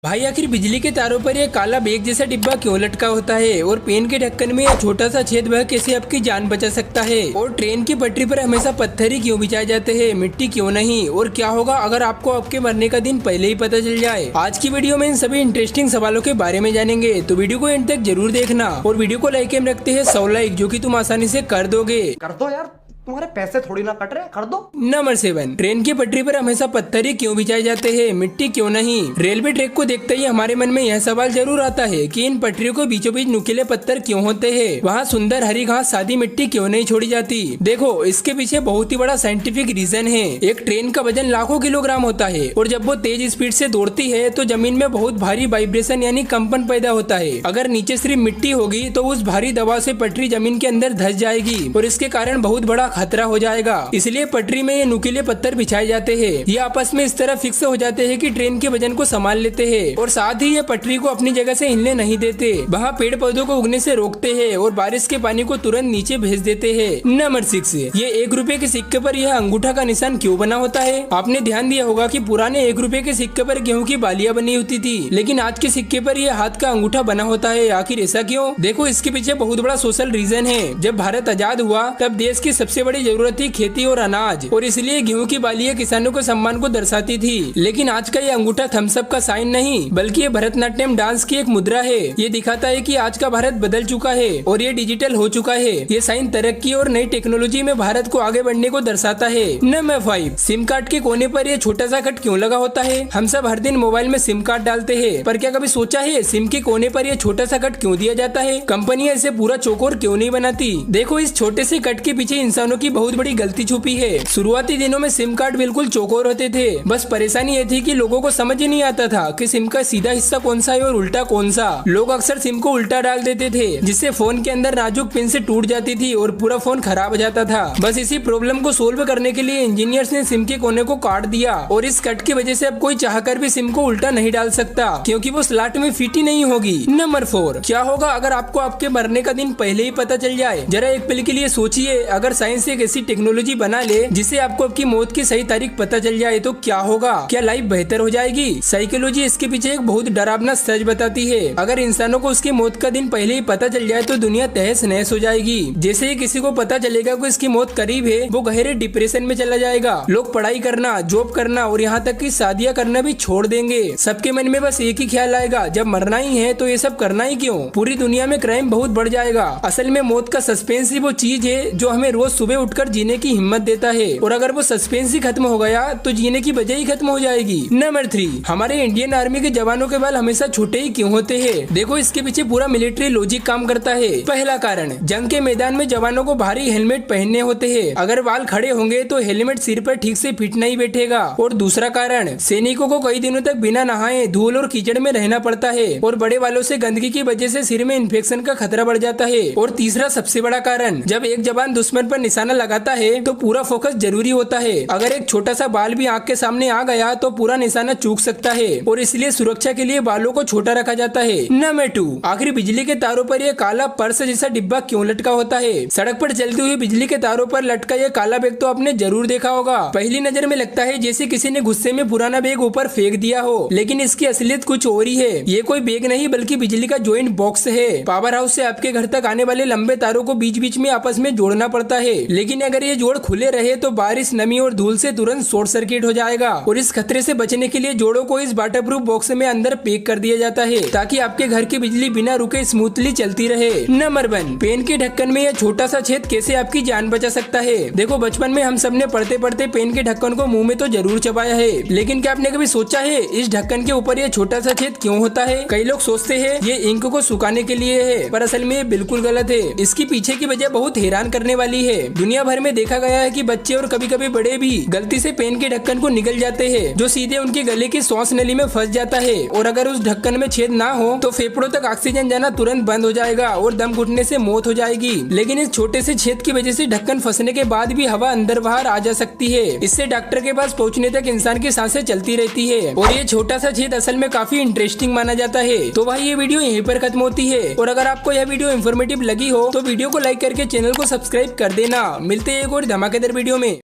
भाई आखिर बिजली के तारों पर यह काला बेग जैसा डिब्बा क्यों लटका होता है और पेन के ढक्कन में यह छोटा सा छेद वह कैसे आपकी जान बचा सकता है और ट्रेन की पटरी पर हमेशा पत्थर ही क्यों बिछाए जाते हैं, मिट्टी क्यों नहीं, और क्या होगा अगर आपको आपके मरने का दिन पहले ही पता चल जाए। आज की वीडियो में इन सभी इंटरेस्टिंग सवालों के बारे में जानेंगे, तो वीडियो को एंड तक जरूर देखना और वीडियो को लाइक एम रखते हैं 100 लाइक, जो की तुम आसानी से कर दोगे। कर दो यार, तुम्हारे पैसे थोड़ी ना कट रहे, कर दो। नंबर 7, ट्रेन की पटरी पर हमेशा पत्थर ही क्यों बिछाए जाते हैं, मिट्टी क्यों नहीं। रेलवे ट्रैक को देखते ही हमारे मन में यह सवाल जरूर आता है कि इन पटरियों को बीचों बीच नुकीले पत्थर क्यों होते हैं, वहाँ सुंदर हरी घास सादी मिट्टी क्यों नहीं छोड़ी जाती। देखो, इसके पीछे बहुत ही बड़ा साइंटिफिक रीजन है। एक ट्रेन का वजन लाखों किलोग्राम होता है और जब वो तेज स्पीड से दौड़ती है तो जमीन में बहुत भारी वाइब्रेशन यानी कंपन पैदा होता है। अगर नीचे सिर्फ मिट्टी होगी तो उस भारी दबाव से पटरी जमीन के अंदर धंस जाएगी और इसके कारण बहुत बड़ा खतरा हो जाएगा। इसलिए पटरी में ये नुकीले पत्थर बिछाए जाते हैं। ये आपस में इस तरह फिक्स हो जाते हैं कि ट्रेन के वजन को संभाल लेते हैं और साथ ही ये पटरी को अपनी जगह से हिलने नहीं देते। वहाँ पेड़ पौधों को उगने से रोकते हैं और बारिश के पानी को तुरंत नीचे भेज देते हैं। नंबर 6, ये 1 रुपए के सिक्के पर यह अंगूठा का निशान क्यों बना होता है। आपने ध्यान दिया होगा कि पुराने 1 रुपए के सिक्के पर गेहूं की बालियां बनी होती थी, लेकिन आज के सिक्के पर यह हाथ का अंगूठा बना होता है। आखिर ऐसा क्यों? देखो, इसके पीछे बहुत बड़ा सोशल रीजन है। जब भारत आजाद हुआ तब देश की सबसे बड़ी जरूरत थी खेती और अनाज, और इसलिए गेहूं की बालियां किसानों के सम्मान को दर्शाती थी। लेकिन आज का ये अंगूठा थम्स अप का साइन नहीं, बल्कि ये भरतनाट्यम डांस की एक मुद्रा है। ये दिखाता है कि आज का भारत बदल चुका है और ये डिजिटल हो चुका है। ये साइन तरक्की और नई टेक्नोलॉजी में भारत को आगे बढ़ने को दर्शाता है। नंबर 5, सिम कार्ड के कोने पर ये छोटा सा कट क्यों लगा होता है। हम सब हर दिन मोबाइल में सिम कार्ड डालते हैं, पर क्या कभी सोचा है सिम के कोने पर ये छोटा सा कट क्यों दिया जाता है। कंपनियां इसे पूरा चौकोर क्यों नहीं बनाती। देखो, इस छोटे से कट के पीछे इंसानों की बहुत बड़ी गलती छुपी है। शुरुआती दिनों में सिम कार्ड बिल्कुल चौकोर होते थे, बस परेशानी ये थी कि लोगों को समझ ही नहीं आता था कि सिम का सीधा हिस्सा कौन सा है और उल्टा कौन सा। लोग अक्सर सिम को उल्टा डाल देते थे, जिससे फोन के अंदर नाजुक पिन से टूट जाती थी और पूरा फोन खराब हो जाता था। बस इसी प्रॉब्लम को सोल्व करने के लिए इंजीनियर्स ने सिम के कोने को काट दिया और इस कट की वजह से अब कोई चाहकर भी सिम को उल्टा नहीं डाल सकता, क्योंकि वो स्लॉट में फिट ही नहीं होगी। नंबर 4, क्या होगा अगर आपको आपके मरने का दिन पहले ही पता चल जाए। जरा एक पल के लिए सोचिए, अगर साइंस एक ऐसी टेक्नोलॉजी बना ले जिससे आपको आपकी मौत की सही तारीख पता चल जाए तो क्या होगा। क्या लाइफ बेहतर हो जाएगी। साइकोलॉजी इसके पीछे एक बहुत डरावना सच बताती है। अगर इंसानों को उसकी मौत का दिन पहले ही पता चल जाए तो दुनिया तहस नहस हो जाएगी। जैसे ही किसी को पता चलेगा कि इसकी मौत करीब है, वो गहरे डिप्रेशन में चला जाएगा। लोग पढ़ाई करना, जॉब करना और यहाँ तक कि शादियाँ करना भी छोड़ देंगे। सबके मन में बस एक ही ख्याल आएगा, जब मरना ही है तो ये सब करना ही क्यों। पूरी दुनिया में क्राइम बहुत बढ़ जाएगा। असल में मौत का सस्पेंस ही वो चीज है जो हमें रोज सुबह उठकर जीने की हिम्मत देता है, और अगर वो सस्पेंस ही खत्म हो गया तो जीने की वजह ही खत्म हो जाएगी। नंबर 3, हमारे इंडियन आर्मी के जवानों के बाल हमेशा छोटे ही क्यों होते हैं। देखो, इसके पीछे पूरा मिलिट्री लॉजिक काम करता है। पहला कारण, जंग के मैदान में जवानों को भारी हेलमेट पहनने होते हैं। अगर बाल खड़े होंगे तो हेलमेट सिर पर ठीक से फिट नहीं बैठेगा। और दूसरा कारण, सैनिकों को कई दिनों तक बिना नहाए धूल और कीचड़ में रहना पड़ता है और बड़े बालों से गंदगी की वजह से सिर में इन्फेक्शन का खतरा बढ़ जाता है। और तीसरा सबसे बड़ा कारण, जब एक जवान दुश्मन पर निशाना लगाता है तो पूरा फोकस जरूरी होता है। अगर एक छोटा सा बाल भी आंख के सामने आ गया तो पूरा निशाना चूक सकता है, और इसलिए सुरक्षा के लिए बालों को छोटा रखा जाता है। नंबर 2, आखिर बिजली के तारों पर यह काला पर्स जैसा डिब्बा क्यों लटका होता है। सड़क पर चलती हुई बिजली के तारों पर लटका यह काला बैग तो आपने जरूर देखा होगा। पहली नजर में लगता है जैसे किसी ने गुस्से में पुराना बैग ऊपर फेंक दिया हो, लेकिन इसकी असलियत कुछ और ही है। ये कोई बैग नहीं बल्कि बिजली का जॉइंट बॉक्स है। पावर हाउस से आपके घर तक आने वाले लंबे तारों को बीच बीच में आपस में जोड़ना पड़ता है, लेकिन अगर ये जोड़ खुले रहे तो बारिश, नमी और धूल से तुरंत शॉर्ट सर्किट हो जाएगा। और इस खतरे से बचने के लिए जोड़ों को इस वाटर प्रूफ बॉक्स में अंदर पैक कर दिया जाता है, ताकि आपके घर की बिजली बिना रुके स्मूथली चलती रहे। नंबर 1, पेन के ढक्कन में यह छोटा सा छेद कैसे आपकी जान बचा सकता है। देखो, बचपन में हम सब ने पढ़ते पढ़ते पेन के ढक्कन को मुंह में तो जरूर चबाया है, लेकिन क्या आपने कभी सोचा है इस ढक्कन के ऊपर यह छोटा सा छेद क्यों होता है। कई लोग सोचते हैं ये इंक को सुखाने के लिए है, पर असल में ये बिल्कुल गलत है। इसकी पीछे की वजह बहुत हैरान करने वाली है। दुनिया भर में देखा गया है कि बच्चे और कभी कभी बड़े भी गलती से पेन के ढक्कन को निगल जाते हैं, जो सीधे उनके गले की श्वास नली में फंस जाता है। और अगर उस ढक्कन में छेद ना हो तो फेफड़ों तक ऑक्सीजन जाना तुरंत बंद हो जाएगा और दम घुटने से मौत हो जाएगी। लेकिन इस छोटे से छेद की वजह से ढक्कन फंसने के बाद भी हवा अंदर बाहर आ जा सकती है। इससे डॉक्टर के पास पहुंचने तक इंसान की सांसें चलती रहती है। और ये छोटा सा छेद असल में काफी इंटरेस्टिंग माना जाता है। तो भाई, ये वीडियो यहीं पर खत्म होती है, और अगर आपको यह वीडियो इन्फॉर्मेटिव लगी हो तो वीडियो को लाइक करके चैनल को सब्सक्राइब कर देना। मिलते हैं एक और धमाकेदार वीडियो में।